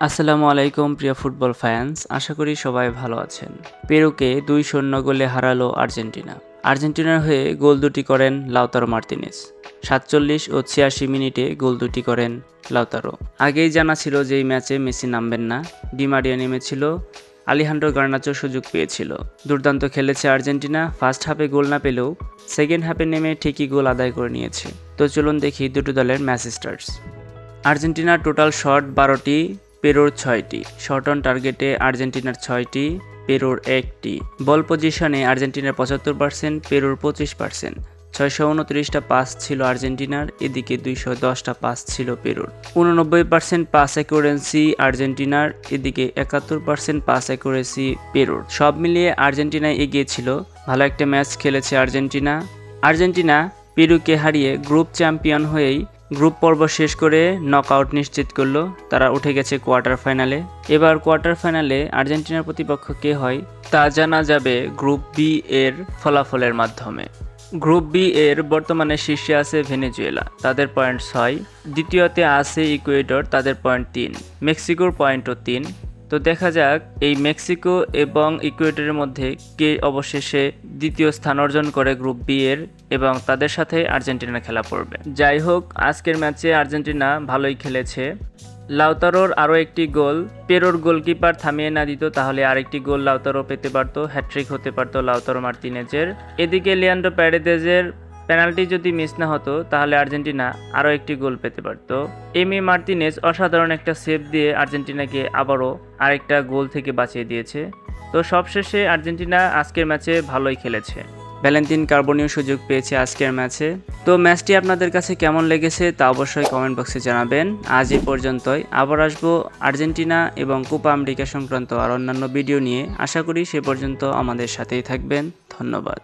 আসসালামু আলাইকুম প্রিয় ফুটবল ফ্যান্স, আশা করি সবাই ভালো আছেন। পেরুকে 2-0 গোলে হারালো আর্জেন্টিনা। আর্জেন্টিনার হয়ে গোল দুটি করেন লাউতারো মার্তিনেজ। 47 ও 86 মিনিটে গোল দুটি করেন লাউতারো। আগেই জানা ছিল যে এই ম্যাচে মেসি নামবেন না, ডি মারিয়া নেমেছিল, আলেহান্দ্রো গার্নাচো সুযোগ পেয়েছিল। দুর্দান্ত খেলেছে আর্জেন্টিনা। ফার্স্ট হাফে গোল না পেলেও সেকেন্ড হাফে নেমে ঠিকই গোল আদায় করে নিয়েছে। তো চলুন দেখি দুটো দলের ম্যাচ স্টার্টস। আর্জেন্টিনার টোটাল শট 12টি, পেরুর 6টি। শট অন টার্গেটে আর্জেন্টিনার 6টি, পেরুর 1টি। বল পজিশনে আর্জেন্টিনার 75%, পেরুর 25%। 629টা পাস ছিল আর্জেন্টিনার, এদিকে 210টা পাস ছিল পেরুর। 89% পাস অ্যাকুরেন্সি আর্জেন্টিনার, এদিকে 71% পাস অ্যাকুরেন্সি পেরুর। সব মিলিয়ে আর্জেন্টিনায় এগিয়ে ছিল। ভালো একটা ম্যাচ খেলেছে আর্জেন্টিনা পেরুকে হারিয়ে গ্রুপ চ্যাম্পিয়ন হয়েই গ্রুপ পর্ব শেষ করে নকআউট নিশ্চিত করলো। তারা উঠে গেছে কোয়ার্টার ফাইনালে। এবার কোয়ার্টার ফাইনালে আর্জেন্টিনার প্রতিপক্ষ কে হয় তা জানা যাবে গ্রুপ বি এর ফলাফলের মাধ্যমে। গ্রুপ বি এর বর্তমানে শীর্ষে আছে ভেনেজুয়েলা, তাদের পয়েন্ট 6। দ্বিতীয়তে আছে ইকুয়েডর, তাদের পয়েন্ট 3। মেক্সিকোর পয়েন্টও 3। তো দেখা যাক এই মেক্সিকো এবং ইকুয়েডরের মধ্যে কে অবশেষে দ্বিতীয় স্থান অর্জন করে গ্রুপ বি এর, এবং তাদের সাথে আর্জেন্টিনা খেলা পড়বে। যাই হোক, আজকের ম্যাচে আর্জেন্টিনা ভালোই খেলেছে। লাউতারোর আরও একটি গোল পেরুর গোলকিপার থামিয়ে না দিত, তাহলে আরেকটি গোল লাউতারো পেতে পারতো, হ্যাট্রিক হতে পারতো লাউতারো মার্তিনেজের। এদিকে লিয়ান্ড্রো প্যারেদেজের পেনাল্টি যদি মিস না হতো তাহলে আর্জেন্টিনা আরও একটি গোল পেতে পারত। এমি মার্তিনেজ অসাধারণ একটা সেভ দিয়ে আর্জেন্টিনাকে আবারও আরেকটা গোল থেকে বাঁচিয়ে দিয়েছে। তো সবশেষে আর্জেন্টিনা আজকের ম্যাচে ভালোই খেলেছে। ভ্যালেন্টিন কার্বনিও সুযোগ পেয়েছে আজকের ম্যাচে। তো ম্যাচটি আপনাদের কাছে কেমন লেগেছে তা অবশ্যই কমেন্ট বক্সে জানাবেন। আজ এই পর্যন্তই। আবার আসবো আর্জেন্টিনা এবং কোপা আমেরিকা সংক্রান্ত আর অন্যান্য ভিডিও নিয়ে। আশা করি সে পর্যন্ত আমাদের সাথেই থাকবেন। ধন্যবাদ।